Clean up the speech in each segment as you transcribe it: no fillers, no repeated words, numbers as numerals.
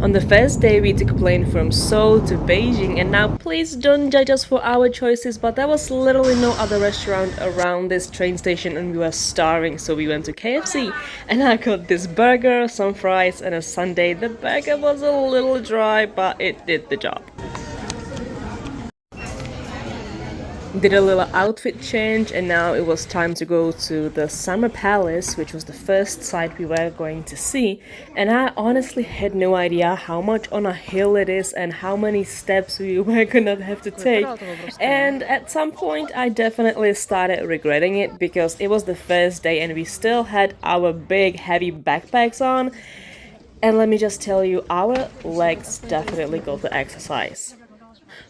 On the first day, we took a plane from Seoul to Beijing, and now please don't judge us for our choices, but there was literally no other restaurant around this train station and we were starving, so we went to KFC and I got this burger, some fries and a sundae. The burger was a little dry, but it did the job. Did a little outfit change and now it was time to go to the Summer Palace, which was the first site we were going to see, and I honestly had no idea how much on a hill it is and how many steps we were gonna have to take, and at some point I definitely started regretting it because it was the first day and we still had our big heavy backpacks on, and let me just tell you, our legs definitely got the exercise.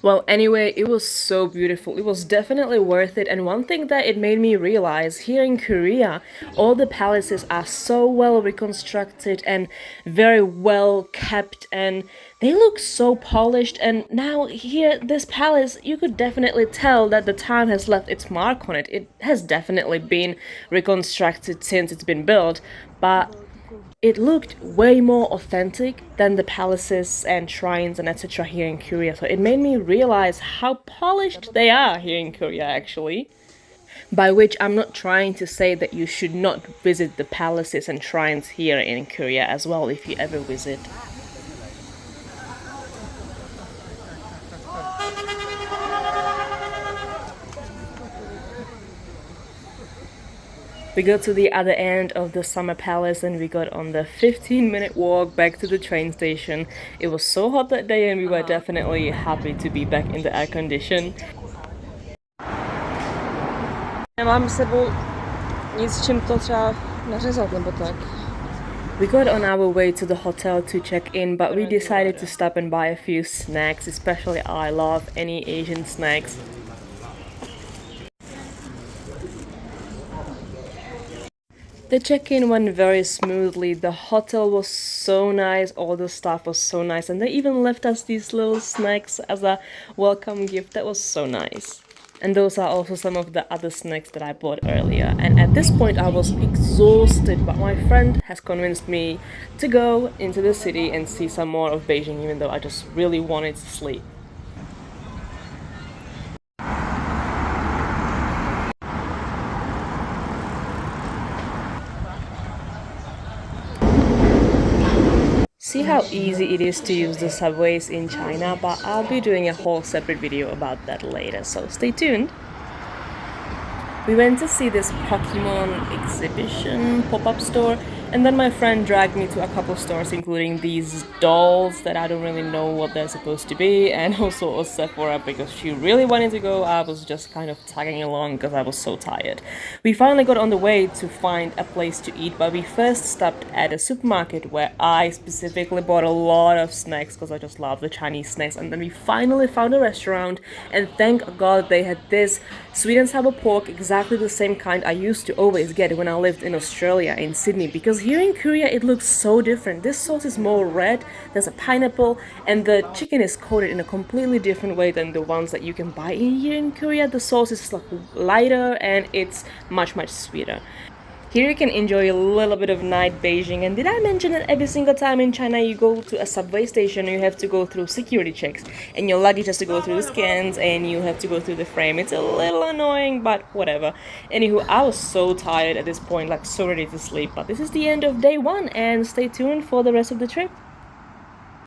Well, anyway, it was so beautiful. It was definitely worth it. And one thing that it made me realize here in Korea, all the palaces are so well reconstructed and very well kept, and they look so polished. And now, here, this palace, you could definitely tell that the time has left its mark on it. It has definitely been reconstructed since it's been built, but it looked way more authentic than the palaces and shrines and etc. here in Korea. So it made me realize how polished they are here in Korea, actually. By which I'm not trying to say that you should not visit the palaces and shrines here in Korea as well if you ever visit. We got to the other end of the Summer Palace and we got on the 15-minute walk back to the train station. It was so hot that day and we were definitely happy to be back in the air condition. Mam z sobą nic, czym to trzeba narzezać, no bo tak. We got on our way to the hotel to check in, but we decided to stop and buy a few snacks, especially I love any Asian snacks. The check-in went very smoothly, the hotel was so nice, all the staff was so nice, and they even left us these little snacks as a welcome gift. That was so nice. And those are also some of the other snacks that I bought earlier. And at this point I was exhausted, but my friend has convinced me to go into the city and see some more of Beijing, even though I just really wanted to sleep. See how easy it is to use the subways in China, but I'll be doing a whole separate video about that later, so stay tuned. We went to see this Pokemon exhibition pop-up store, and then my friend dragged me to a couple stores, including these dolls that I don't really know what they're supposed to be, and also a Sephora because she really wanted to go. I was just kind of tagging along because I was so tired. We finally got on the way to find a place to eat, but we first stopped at a supermarket where I specifically bought a lot of snacks because I just love the Chinese snacks, and then we finally found a restaurant, and thank God they had this sweet and sour pork, exactly the same kind I used to always get when I lived in Australia, in Sydney, because here in Korea it looks so different. This sauce is more red, there's a pineapple, and the chicken is coated in a completely different way than the ones that you can buy in here in Korea. The sauce is like lighter and it's much sweeter. Here you can enjoy a little bit of night Beijing, and did I mention that every single time in China you go to a subway station you have to go through security checks and your luggage has to go through the scans and you have to go through the frame. It's a little annoying, but whatever. Anywho, I was so tired at this point, like so ready to sleep, but this is the end of day one and stay tuned for the rest of the trip.